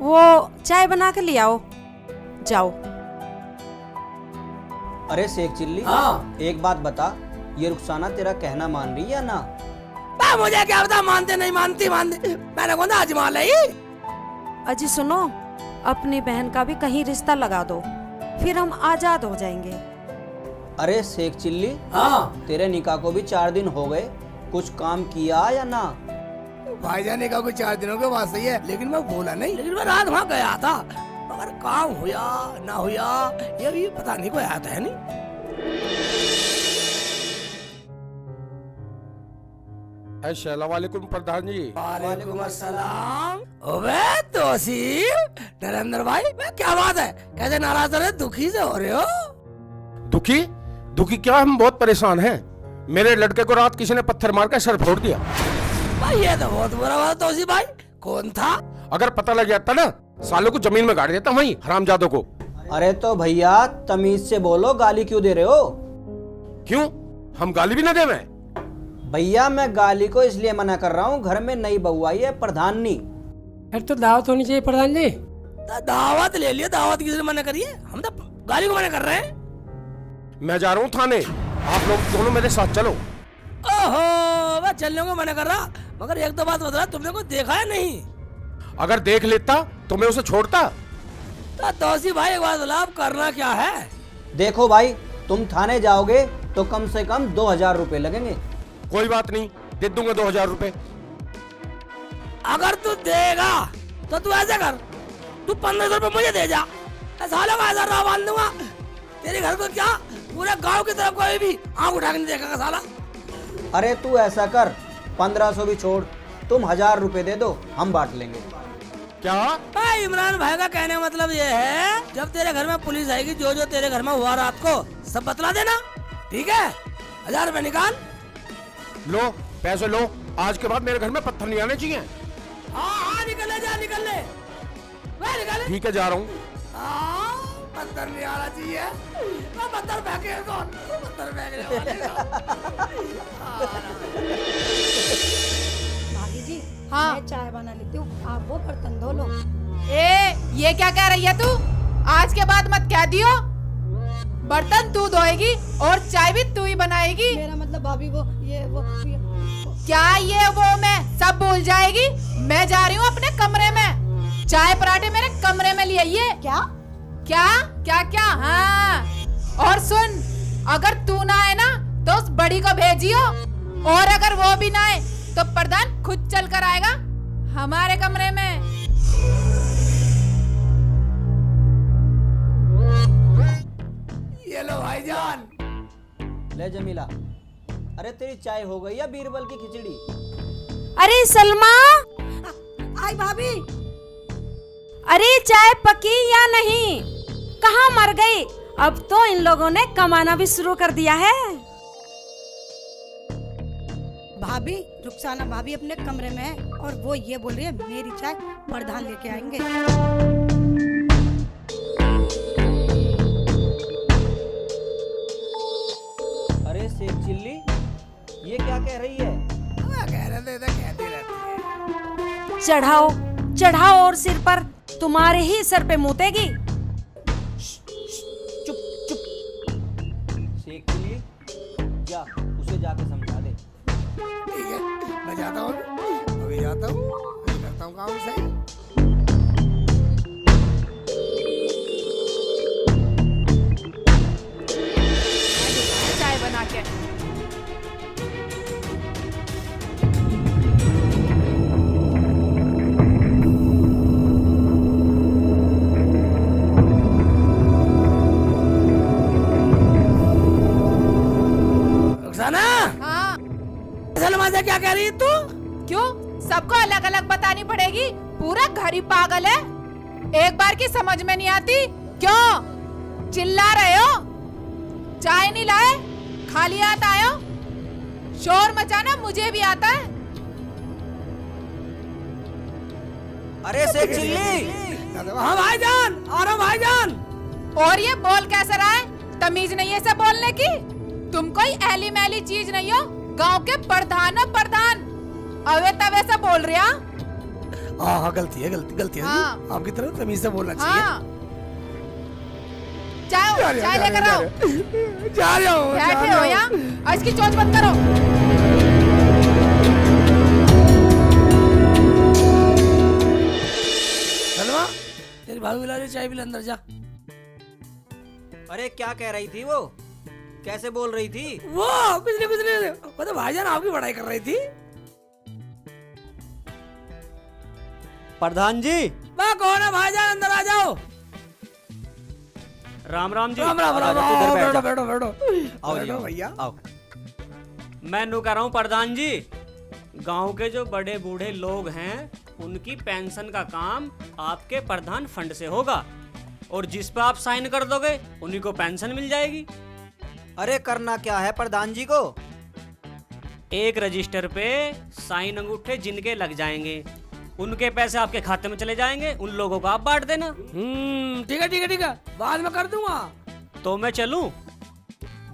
वो चाय बना के ले आओ, जाओ। अरे शेख चिल्ली, हाँ। एक बात बता, ये रुखसाना तेरा कहना मान रही है या ना? मुझे क्या पता, मानते नहीं मानती, मानती मैंने कौन आजमा ली। अजी सुनो, अपनी बहन का भी कहीं रिश्ता लगा दो, फिर हम आजाद हो जाएंगे। अरे शेख चिल्ली, हाँ तेरे निकाह को भी 4 दिन हो गए, कुछ काम किया या ना? भाईजान ने कहा कुछ 4 दिनों के बाद सही है, लेकिन मैं बोला नहीं। लेकिन मैं रात वहाँ गया था, मगर काम हुआ ना हुआ ये भी पता नहीं, कोई आता है नहीं। अस्सलाम वालेकुम प्रधान जी। वालेकुम अस्सलाम। ओबे तौसीफ, नरेंद्र भाई, मैं क्या बात है, कैसे नाराज हो रहे, दुखी से हो रहे हो? दुखी दुखी क्या, हम बहुत परेशान हैं। मेरे लड़के को रात किसी ने पत्थर मार कर सर फोड़ दिया। भाई ये तो बहुत बुरा बात है तौसीफ भाई, कौन था? अगर पता लग जाता ना, सालों को जमीन में गाड़ देता वहीं हरामजादों को। अरे तो भैया तमीज से बोलो, गाली क्यों दे रहे हो? क्यों, हम गाली भी ना दे? मैं भैया मैं गाली को इसलिए मना कर रहा हूँ, घर में नई बहू आई है प्रधाननी। फिर तो दावत होनी चाहिए प्रधान जी। दावत ले लिया, दावत किसी ने मना करिए, हम तो गाली को मना कर रहे हैं। मैं जा रहा हूँ थाने, आप लोग दोनों मेरे साथ चलो। ओहो, मैं चलने को मना कर रहा, मगर एक तो बात बता, तुमने को देखा है नहीं? अगर देख लेता तो मैं उसे छोड़ता। तो तौसीफ भाई एक बात बोला, अब करना क्या है? देखो भाई, तुम थाने जाओगे तो कम से कम 2000 रुपए लगेंगे। कोई बात नहीं, दे दूंगा 2000 रुपए। अगर तू देगा तो तू ऐसा कर, तू 1500 रुपए मुझे दे जा, सालों का 1000 रुपया बांध दूंगा। तेरे घर को क्या, पूरे गांव की तरफ कोई भी आंख उठा के नहीं देखेगा साला। अरे तू ऐसा कर, 1500 भी छोड़, तुम 1000 रुपए दे दो, हम बांट लेंगे। क्या? भाई इमरान भाई का कहने का मतलब ये है, जब तेरे घर में पुलिस आएगी, जो जो तेरे घर में हुआ रात को सब बतला देना, ठीक है? 1000 रुपए निकाल लो, पैसे लो, आज के बाद मेरे घर में पत्थर नहीं आने चाहिए। हाँ हाँ निकल ले, जा निकल ले, वह निकल ले। ठीक है, जा रहा हूँ। पत्थर नहीं आना चाहिए, मैं पत्थर फेंके कौन, पत्थर फेंकने वाले भाभी जी, हाँ। मैं चाय बना लेती हूँ, आप वो बर्तन धो लो। ये क्या कह रही है तू? आज के बाद मत कह दियो, बर्तन तू धोएगी और चाय भी तू ही बनाएगी। मेरा मतलब भाभी वो क्या ये वो मैं सब भूल जाएगी। मैं जा रही हूँ अपने कमरे में, चाय पराठे मेरे कमरे में ले आइए। क्या क्या क्या क्या? हाँ, और सुन, अगर तू ना आए ना तो उस बड़ी को भेजियो, और अगर वो भी ना आए तो प्रधान खुद चल कर आएगा हमारे कमरे में। ये लो भाईजान। ले जमीला, अरे तेरी चाय हो गई या बीरबल की खिचड़ी? अरे सलमा, आई भाभी, अरे चाय पकी या नहीं? कहाँ मर गई? अब तो इन लोगों ने कमाना भी शुरू कर दिया है। भाभी रुखसाना भाभी अपने कमरे में है और वो ये बोल रही है मेरी चाय प्रधान लेके आएंगे। अरे शेख चिल्ली, ये क्या कह रही है? कह रहे थे, कहती रहती है। चढ़ाओ चढ़ाओ और सिर पर, तुम्हारे ही सर पे मुतेगी। चुप चुप। शेख चिल्ली, जा उसे जाके समझा दे। ठीक है, मैं जाता हूँ, अभी जाता हूँ, करता हूँ काम सही। चाय बना के रुखसाना, हाँ। सलमा से क्या कह रही है तू? क्यों, सबको अलग अलग बतानी पड़ेगी? पूरा घर ही पागल है, एक बार की समझ में नहीं आती। क्यों चिल्ला रहे हो? चाय नहीं लाए, खाली हाथ आए हो? शोर मचाना मुझे भी आता है। अरे शेख चिल्ली, हाँ भाईजान, आ रहा हूँ भाईजान। और ये बोल कैसा रहा है? तमीज नहीं है ऐसे बोलने की? तुम कोई ऐली मैली चीज नहीं हो, गांव के प्रधान हो प्रधान, अवे तवे से बोल रहा। हाँ गलती है, गलती है हाँ। जी। आपकी तरफ तमीज से बोलना चाहिए। हाँ चाय चाय लेकर आओ। जा रहा हूँ, जा बैठे रहा हो हूँ। यहाँ और इसकी चोंच बंद करो। सलमा तेरी भाभी बुला रही है, चाय पी ले, अंदर जा। अरे क्या कह रही थी वो, कैसे बोल रही थी? वो कुछ नहीं वो तो भाईजान आपकी बड़ाई कर रही थी। प्रधान जी। वाह कौन है भाईजान, अंदर आ जाओ। राम राम जी। राम राम राम, तू इधर बैठ जा। बैठो बैठो आओ बैठो जी, भैया। आओ। मैं नू कह रहा हूँ प्रधान जी, गांव के जो बड़े बूढ़े लोग हैं उनकी पेंशन का काम आपके प्रधान फंड से होगा और जिस पे आप साइन कर दोगे उन्हीं को पेंशन मिल जाएगी। अरे करना क्या है प्रधान जी को? एक रजिस्टर पे साइन अंगूठे जिनके लग जाएंगे उनके पैसे आपके खाते में चले जाएंगे, उन लोगों को आप बांट देना। ठीक है ठीक है ठीक है, बाद में कर दूंगा। तो मैं चलूं?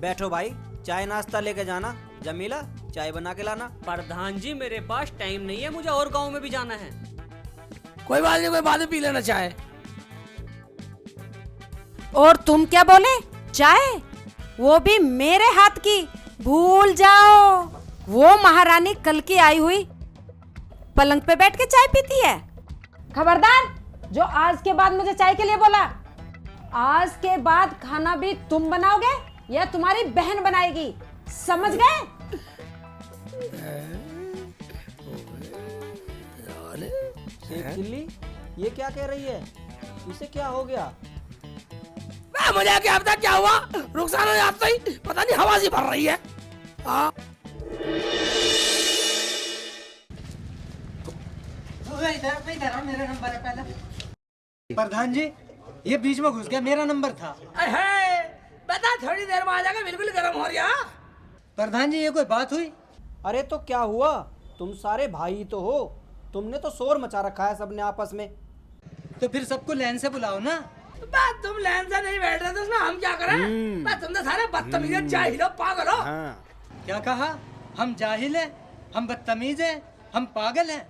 बैठो भाई, चाय नाश्ता लेके जाना। जमीला चाय बना के लाना। प्रधान जी मेरे पास टाइम नहीं है, मुझे और गांव में भी जाना है। कोई बात नहीं, कोई बाद में पी लेना चाय। और तुम क्या बोले? चाय? वो भी मेरे हाथ की? भूल जाओ, वो महारानी कल की आई हुई पलंग पे बैठ के चाय पीती है। खबरदार, जो आज के बाद मुझे चाय के लिए बोला, आज के बाद खाना भी तुम बनाओगे या तुम्हारी बहन बनाएगी, समझ गए? चिल्ली, ये क्या कह रही है? इसे क्या हो गया? मुझे क्या पता क्या हुआ, रुखसाना ने आता ही पता नहीं हवा सी भर रही है। हाँ मेरा नंबर है पहले। प्रधान जी ये बीच में घुस गया, मेरा नंबर था। बता थोड़ी देर में आ जाएगा, बिल्कुल गर्म हो रहा। प्रधान जी ये कोई बात हुई? अरे तो क्या हुआ, तुम सारे भाई तो हो, तुमने तो शोर मचा रखा है सबने आपस में। तो फिर सबको लाइन से बुलाओ ना। बात तुम लाइन से नहीं बैठ रहे तो उसमें हम क्या करें? बस तुम तो सारे बदतमीज जाहिल हो, पागल हो। क्या कहा? हम जाहिल हैं, हम बदतमीज हैं, हम पागल हैं।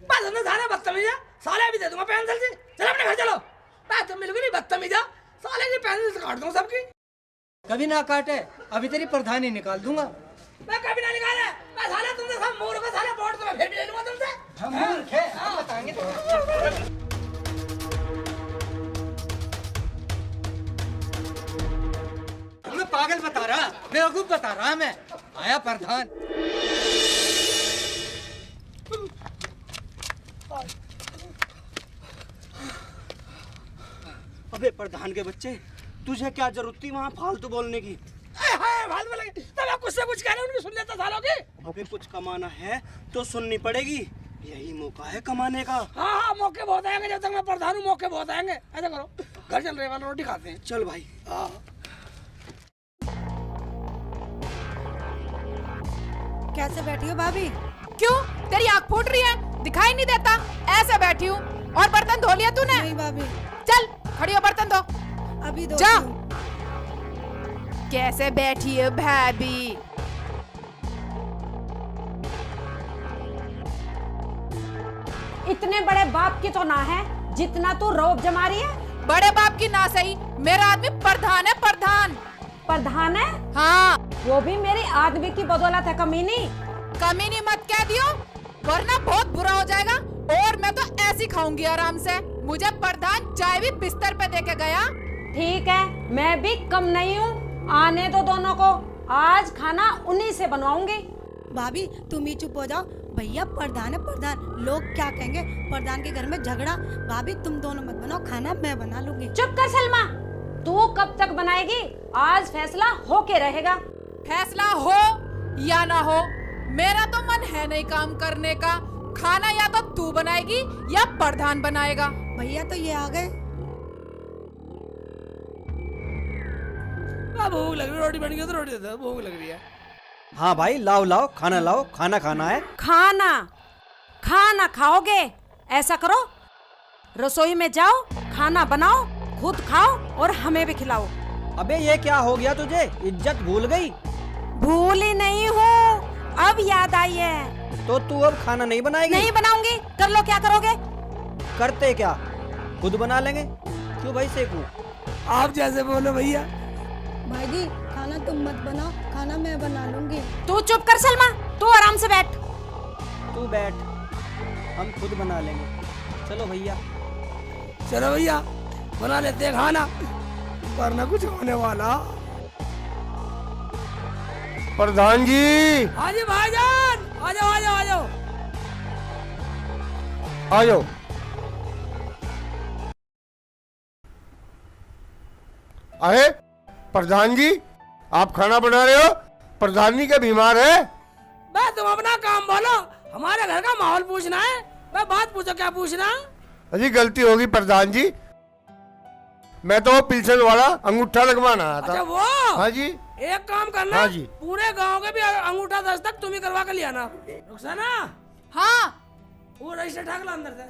बस तुम तो सारे बदतमीज है, साले भी दे दूंगा पेंसिल से। चलो अपने घर चलो। बस तुम बिल्कुल ही बदतमीज हो, साले की पेंसिल से काट दूंगा सबकी। कभी ना काटे, अभी तेरी प्रधानी निकाल दूंगा। मैं कभी ना निकाले, मैं साले तुमसे सब मूर्ख हो, साले वोट तो मैं फिर भी ले लूंगा तुमसे। हम मूर्ख हैं, हम बताएंगे तुमको। मैं पागल बता रहा, बेवकूफ बता रहा मैं। आया प्रधान। अबे प्रधान के बच्चे, तुझे क्या जरूरत थी वहाँ फालतू बोलने की? फालतू बोलेंगे तब आप कुछ से कुछ कह रहे हैं, उनकी सुन लेता सालों की। अबे कुछ कमाना है तो सुननी पड़ेगी, यही मौका है कमाने का। हाँ हाँ मौके बहुत आएंगे, जब तक मैं प्रधान हूँ मौके बहुत आएंगे। ऐसा करो, घर चल रहे वाला रोटी खाते हैं। चल भाई। कैसे बैठी हो भाभी? क्यों, तेरी आँख फूट रही है? दिखाई नहीं देता? ऐसे बैठी हूँ। और बर्तन धो लिया तूने? नहीं भाभी। चल खड़ी हो, बर्तन धो। अभी दो। जा। कैसे बैठी है भाभी? इतने बड़े बाप की तो ना है जितना तू रौब जमा रही है। बड़े बाप की ना सही, मेरा आदमी प्रधान है, प्रधान। प्रधान है? हाँ। वो भी मेरी आदमी की बदौलत है कमीनी। कमीनी मत कह दियो, वरना बहुत बुरा हो जाएगा। और मैं तो ऐसी खाऊंगी आराम से। मुझे प्रधान चाय भी बिस्तर पे देके गया। ठीक है, मैं भी कम नहीं हूँ, आने दो दोनों को, आज खाना उन्हीं से बनवाऊंगी। भाभी तुम ही चुप हो जाओ, भैया प्रधान है प्रधान, लोग क्या कहेंगे? प्रधान के घर में झगड़ा। भाभी तुम दोनों मत बनाओ खाना, मैं बना लूंगी। चुप कर सलमा, तू कब तक बनाएगी? आज फैसला होके रहेगा। फैसला हो या ना हो, मेरा तो मन है नहीं काम करने का। खाना या तो तू बनाएगी या प्रधान बनाएगा। भैया तो ये आ गए। भूख लग रही है, रोटी बन गई तो रोटी दे दो, भूख लग रही है। हाँ भाई लाओ लाओ, खाना लाओ, खाना खाना है। खाना खाना खाओगे? ऐसा करो, रसोई में जाओ, खाना बनाओ, खुद खाओ और हमें भी खिलाओ। अबे ये क्या हो गया तुझे, इज्जत भूल गई? भूली नहीं हूँ, अब याद आई है। तो तू अब खाना नहीं बनाएगी? नहीं बनाऊंगी, कर लो, क्या करोगे? करते क्या, खुद बना लेंगे। क्यों भाई सेकू? आप जैसे बोलो भैया। भाई जी खाना तुम मत बनाओ, खाना मैं बना लूंगी। तू चुप कर सलमा, तू आराम से बैठ। तू बैठ, हम खुद बना लेंगे। चलो भैया। चलो भैया बना लेते हैं खाना, वरना कुछ होने वाला। प्रधान जी, हाँ जी भाईजान, आ जाओ आ जाओ आ जाओ। आ जाओ। अरे प्रधान जी, आप खाना बना रहे हो? प्रधान जी क्या बीमार है? मैं तुम अपना काम बोलो, हमारे घर का माहौल पूछना है। मैं बात पूछो, क्या पूछना? अजी गलती होगी प्रधान जी, मैं तो वो पिल्सन वाला अंगूठा लगवाना आया था। अच्छा वो? हाँ जी। एक काम करना, हाँ जी। पूरे गांव के भी अंगूठा दस्तक तुम ही करवा के लिया ना। रुखसाना, हाँ, वो रजिस्टर ठाक ला अंदर से।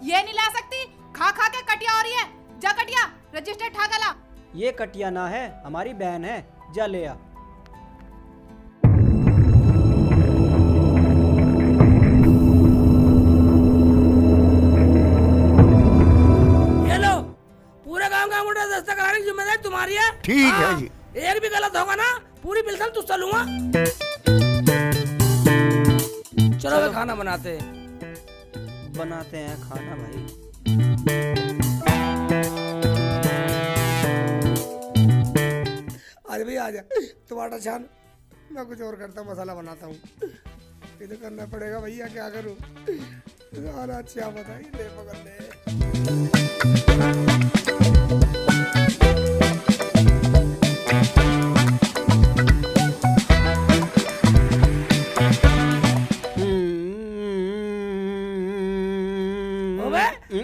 ये नहीं ला सकती, खा खा के कटिया हो रही है। जा कटिया, रजिस्टर ठाका ला। ये कटिया ना है, हमारी बहन है, जा ले आ। ये लो, पूरे गांव का अंगूठा दस्तक कराने की जिम्मेदारी तुम्हारी है। ठीक है हाँ, जी। एक भी गलत होगा ना, पूरी पिल्सन तुझसे लूंगा। चलो वे खाना बनाते हैं। बनाते हैं खाना भाई। अरे भैया आजा, टमाटर छान, मैं कुछ और करता हूँ, मसाला बनाता हूँ। ये तो करना पड़ेगा भैया, क्या करूँ? खाना अच्छा बताइए, ले पकड़ ले।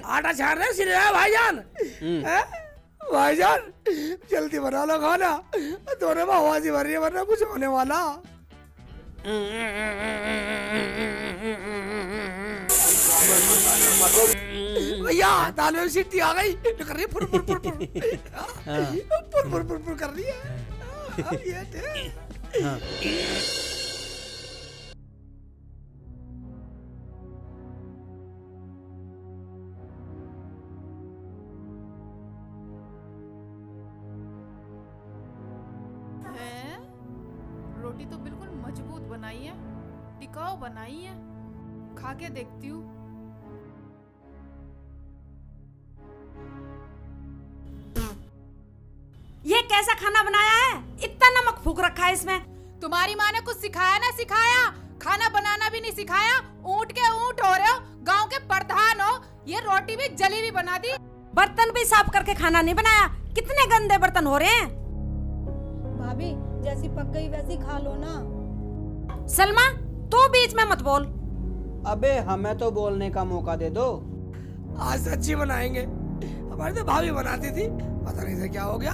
आटा छान रहे सिर भाईजान। हैं? भाईजान जल्दी बना लो खाना, दोनों में आवाज ही भर रही है, वरना कुछ होने वाला। भैया दाल में सीटी आ गई, जो कर रही है फुर फुर फुर फुर फुर फुर फुर फुर कर रही है। अब ये थे। हैं? रोटी तो बिल्कुल मजबूत बनाई है, टिकाऊ बनाई है। खा के देखती हूँ। ये कैसा खाना बनाया है? इतना नमक फूक रखा है इसमें। तुम्हारी माँ ने कुछ सिखाया ना सिखाया, खाना बनाना भी नहीं सिखाया। ऊंट के ऊंट हो रहे हो, गांव के प्रधान हो। ये रोटी भी जली हुई बना दी। बर्तन भी साफ करके खाना नहीं बनाया। कितने गंदे बर्तन हो रहे हैं। भाभी जैसी पक गई वैसी खा लो ना। सलमा, तू बीच में मत बोल। अबे हमें तो बोलने का मौका दे दो। आज सच्ची बनाएंगे, हमारी तो भाभी बनाती थी, पता नहीं से क्या हो गया।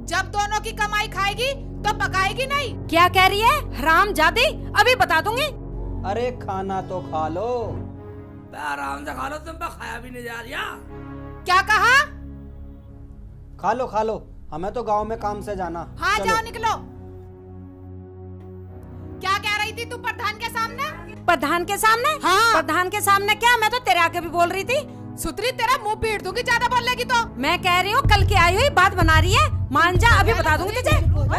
जब दोनों की कमाई खाएगी तो पकाएगी नहीं। क्या कह रही है हरामजादी? अभी बता दूंगी। अरे खाना तो खा लो। आराम से खा लो, तुम पे खाया भी नहीं जा रहा। क्या कहा? खा लो, हमें तो गांव में काम से जाना। हाँ चलो। जाओ निकलो। क्या कह रही थी तू प्रधान के सामने? प्रधान के सामने? हाँ। प्रधान के सामने क्या? मैं तो तेरे आके भी बोल रही थी। सुतरी तेरा मुंह पीट दूंगी ज्यादा बोलेगी तो। मैं कह रही हूँ कल की आई हुई बात बना रही है। मान जा, अभी बता दूंगी तुझे।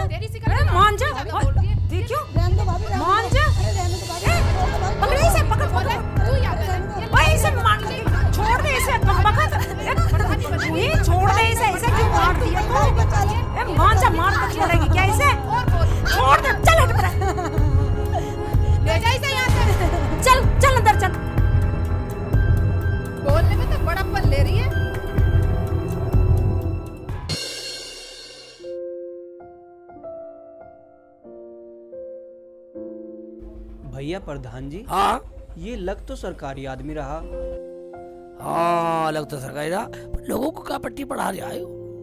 तेरी शिकायत अरे मान जा, बोल रही है। देखियो, रहने दो भाभी, रहने दो। मान जा। अरे रहने दो भाभी, रहने दो भाभी। पकड़ इसे, पकड़ पकड़। तू याद है भाई इसे मान ले, छोड़ दे इसे। तू ही छोड़ दे इसे। इसे क्यों मार दिया तू? ए मान जा, मार के छोड़ेगी क्या इसे? छोड़ दे, चल हट पड़ा। ले जा इसे यहाँ से। चल चल अंदर चल। बोलने में तो बड़प्पन ले रही है। भैया प्रधान जी, हाँ ये लग तो सरकारी आदमी रहा। हाँ अलग तो सरकारी था, पर लोगों को क्या पट्टी पढ़ा रहा है?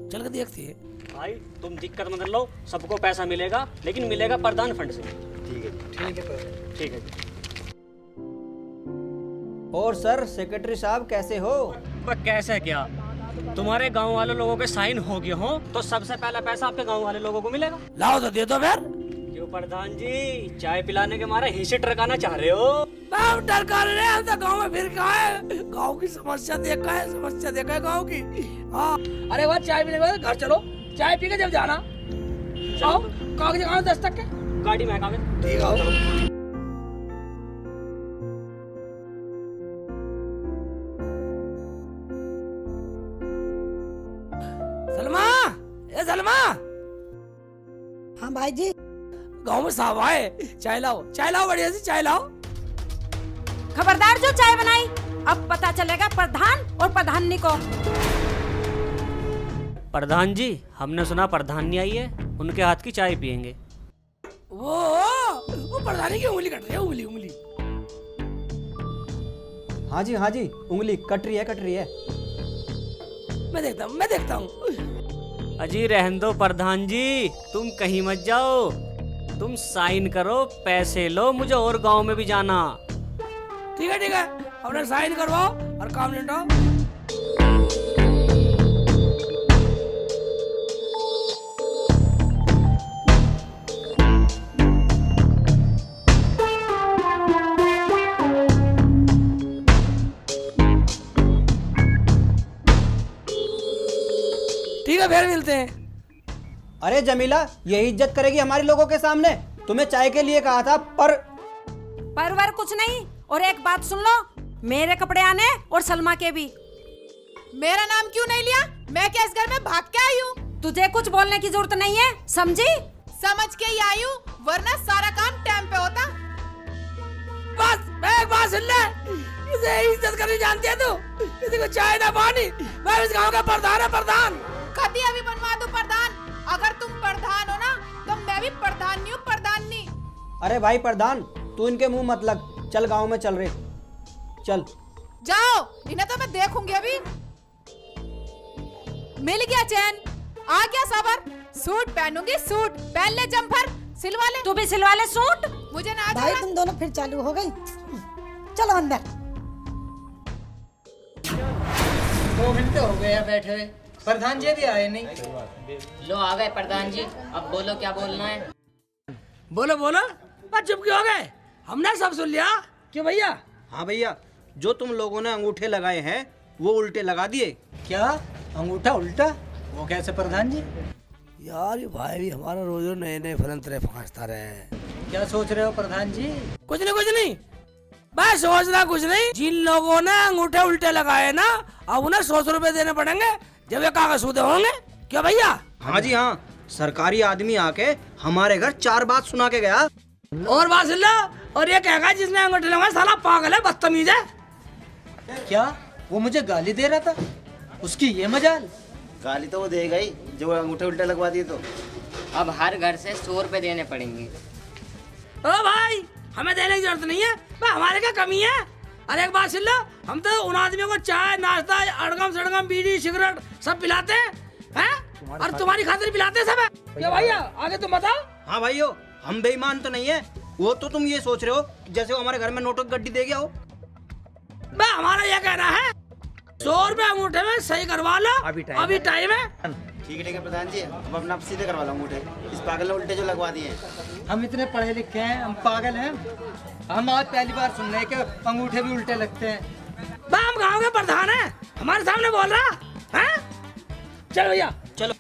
चल के देखते हैं। भाई तुम दिक्कत मत लो, सबको पैसा मिलेगा, लेकिन मिलेगा प्रधान फंड से। ठीक है जी। और सर सेक्रेटरी साहब कैसे हो? पर कैसे क्या, तुम्हारे गांव वाले लोगों के साइन हो गए हो तो सबसे पहला पैसा आपके गांव वाले लोगों को मिलेगा। लाओ तो दे दो फिर। क्यों प्रधान जी चाय पिलाने के मारे हिस्से टरकाना चाह रहे हो? बाप डर कर रहे हैं, हम तो गाँव में फिर कहा है, गाँव की समस्या देखा है, गाँव की। हाँ, अरे वह चाय पीने के बाद घर चलो, चाय पी के जब जाना। आओ, कागज कहाँ 10 तक के? गाड़ी में कागज। ठीक है। सलमा, ए सलमा, हाँ भाई जी। गाँव में साहब आए, चाय लाओ बढ़िया सी चाय लाओ। खबरदार जो चाय बनाई, अब पता चलेगा प्रधान और प्रधानी को। प्रधान जी हमने सुना प्रधानी आई है, उनके हाथ की चाय पियेंगे। वो प्रधानी की उंगली कट रही है, उंगली। हाँ जी उंगली कट रही है। मैं देखता हूँ। अजी रहने दो प्रधान जी, तुम कहीं मत जाओ, तुम साइन करो, पैसे लो, मुझे और गांव में भी जाना। ठीक है, अपना साइन करवाओ और काम निपटाओ। ठीक है, फिर मिलते हैं। अरे जमीला, यही इज्जत करेगी हमारे लोगों के सामने? तुम्हें चाय के लिए कहा था परवर कुछ नहीं। और एक बात सुन लो, मेरे कपड़े आने और सलमा के भी। मेरा नाम क्यों नहीं लिया? मैं क्या इस घर में भाग के आई हूँ? तुझे कुछ बोलने की जरूरत नहीं है, समझी? समझ के ही आई हूँ, वरना सारा काम टाइम पे होता। बस एक बात सुन ले, इसे इज्जत करनी जानती है तू? किसी को चाय ना पानी, मैं इस गांव का प्रधान है, प्रधान। कभी अभी बनवा दो प्रधान। अगर तुम प्रधान हो ना, तो मैं भी प्रधान हूँ, प्रधानी। अरे भाई प्रधान, तू इनके मुंह मत लग, चल गांव में चल रहे, चल। जाओ, इन्हें तो मैं देखूंगी अभी। मिल गया चैन, आ गया सबर। सूट पहनूंगी, सूट पहन ले, जम्पर सिलवा ले। तू भी सिलवा ले सूट। मुझे ना भाई तुम दोनों फिर चालू हो गई। चलो अंदर। 2 घंटे हो गए बैठे हुए, प्रधान जी भी आए नहीं। लो आ गए प्रधान जी, अब बोलो क्या बोलना है। बोलो बस चुप क्यों हो गए? हमने सब सुन लिया। क्यों भैया? हाँ भैया, जो तुम लोगों ने अंगूठे लगाए हैं वो उल्टे लगा दिए। क्या अंगूठा उल्टा? वो कैसे प्रधान जी? यार ये भाई भी हमारा रोज नए फलंतरे फांसता रहे। क्या सोच रहे हो प्रधान जी? कुछ नहीं, मैं सोचना कुछ नहीं। जिन लोगों ने अंगूठे उल्टे लगाए ना, अब उन्हें 100 रुपए देने पड़ेंगे जब ये कागज सूदे होंगे। क्या भैया? हाँ जी हाँ, सरकारी आदमी आके हमारे घर 4 बात सुना के गया। और बात सुन लो, और ये कहेगा जिसने अंगूठे लगाए साला पागल है, बदतमीज है। क्या वो मुझे गाली दे रहा था? उसकी ये मजाल। गाली तो वो देगा ही जो अंगूठे उल्टे लगवा दिए तो। अब हर घर से 100 रुपए देने पड़ेंगे। ओ भाई, हमें देने की जरूरत नहीं है, हमारे क्या कमी है? अरे एक बात सुन लो, हम तो उन आदमियों को चाय नाश्ता अड़गम सड़गम बीड़ी सिगरेट सब पिलाते हैं, और तुम्हारी खातिर पिलाते सब है। क्या भैया आगे तुम बताओ। हाँ भाइयों, हम बेईमान तो नहीं है। वो तो तुम ये सोच रहे हो जैसे वो हमारे घर में नोटों की गड्डी दे गया हो। हमारा ये कहना है 100 रुपए अंगूठे में सही करवा लो, अभी टाइम है। ठीक है प्रधान जी, अब अपना आप सीधे करवा लो अंगूठे। इस पागल ने उल्टे जो लगवा दिए। हम इतने पढ़े लिखे हैं, हम पागल हैं? हम आज पहली बार सुन रहे हैं कि अंगूठे भी उल्टे लगते हैं। हम गाँव के प्रधान हैं, हमारे सामने बोल रहा है। चलो भैया चलो।